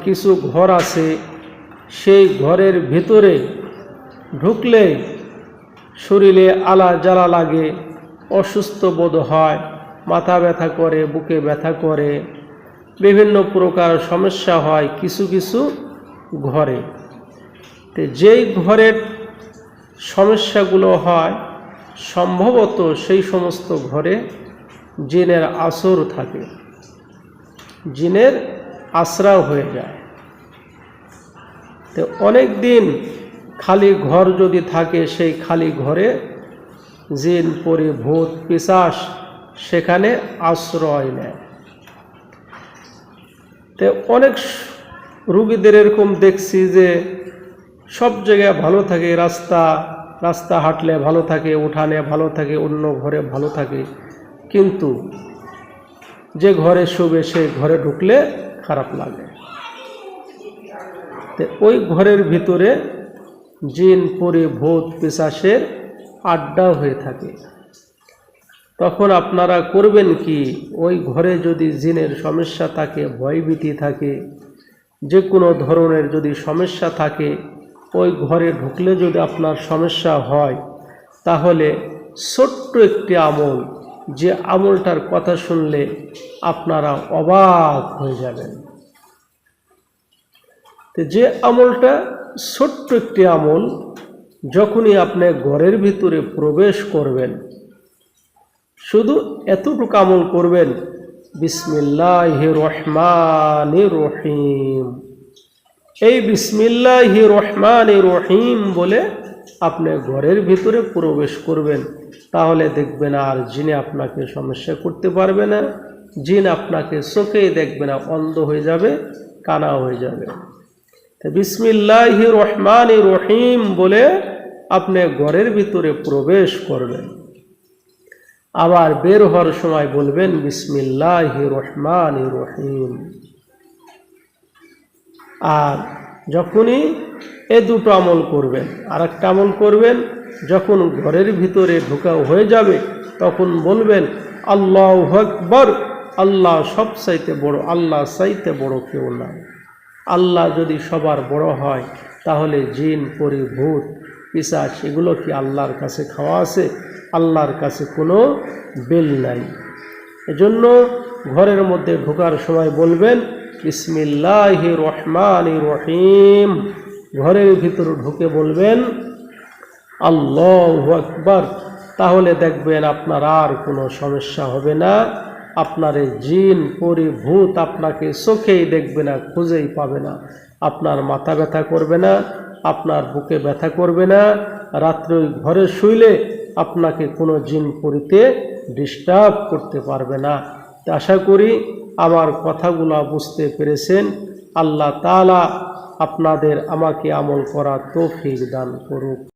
কিছু ঘর আছে, সেই ঘরের ভিতরে ঢুকলে শরীরে আলা জ্বালা লাগে, অসুস্থ বোধ হয়, মাথা ব্যথা করে, বুকে ব্যথা করে, বিভিন্ন প্রকার সমস্যা হয় কিছু কিছু ঘরে। তো যেই ঘরের সমস্যাগুলো হয় সম্ভবত সেই সমস্ত ঘরে জিনের আসর থাকে, জিনের আশ্রয় হয়ে যায়। তো অনেক দিন খালি ঘর যদি থাকে, সেই খালি ঘরে জিন, পরি, ভূত, পিশাচ সেখানে আশ্রয় নেয়। তো অনেক রুগীদের এরকম দেখছি যে সব জায়গায় ভালো থাকে, রাস্তা হাঁটলে ভালো থাকে, উঠানে ভালো থাকে, অন্য ঘরে ভালো থাকে, কিন্তু যে ঘরে শোবে সেই ঘরে ঢুকলে খারাপ লাগে। তো ওই ঘরের ভিতরে জিন, পরি, ভূত, পিশাচের আড্ডা হয়ে থাকে। তখন আপনারা করবেন কি, ওই ঘরে যদি জিনের সমস্যা থাকে, ভয়ভীতি থাকে, যে কোনো ধরনের যদি সমস্যা থাকে, ওই ঘরে ঢুকলে যদি আপনার সমস্যা হয়, তাহলে ছোট্ট একটি আমল, যে আমলটার কথা শুনলে আপনারা অবাক হয়ে যাবেন। তো যে আমলটা ছোট্ট একটি আমল, যখনই আপনি ঘরের ভিতরে প্রবেশ করবেন, শুধু এতটুকু আমল করবেন, বিসমিল্লাহির রহমানির রহিম। এই বিসমিল্লাহির রহমানির রহিম বলে আপনি ঘরের ভিতরে প্রবেশ করবেন, তাহলে দেখবেন আর জিনে আপনাকে সমস্যা করতে পারবে না, জিন আপনাকে চোখেই দেখবে না, অন্ধ হয়ে যাবে, কানা হয়ে যাবে। তো বিসমিল্লাহির রহমানির রহিম বলে আপনি ঘরের ভিতরে প্রবেশ করবেন। আবার বের হওয়ার সময় বলবেন বিসমিল্লাহির রহমানির রহিম। আর যখনই এ দুটো আমল করবেন, আর একটা আমল করবেন, যখন ঘরের ভিতরে ঢোকা হয়ে যাবে তখন বলবেন আল্লাহু আকবার, আল্লাহ সবচাইতে বড়, আল্লাহ চাইতে বড় কেউ নাই। আল্লাহ যদি সবার বড় হয়, তাহলে জিন, পরি, ভূত, পিশাচ এগুলো কি আল্লাহর কাছে খাওয়া আছে? আল্লাহর কাছে কোনো বেল নাই। এজন্য ঘরের মধ্যে ঢোকার সময় বলবেন বিসমিল্লাহির রহমানির রহিম। ঘরের ভিতরে ঢুকে বলবেন আল্লাহু আকবার। তাহলে দেখবেন আপনার আর কোনো সমস্যা হবে না। আপনার এই জিন, পরি, ভূত আপনাকে চোখেই দেখবে না, খুঁজেই পাবে না। আপনার মাথা ব্যথা করবে না, আপনার বুকে ব্যথা করবে না, রাত্রে ওই ঘরে শুইলে আপনাকে কোনো জিন, পরিতে ডিস্টার্ব করতে পারবে না। আশা করি আমার কথাগুলো বুঝতে পেরেছেন। আল্লাহ তাআলা আপনাদের আমাকে আমল করার তৌফিক দান করুক।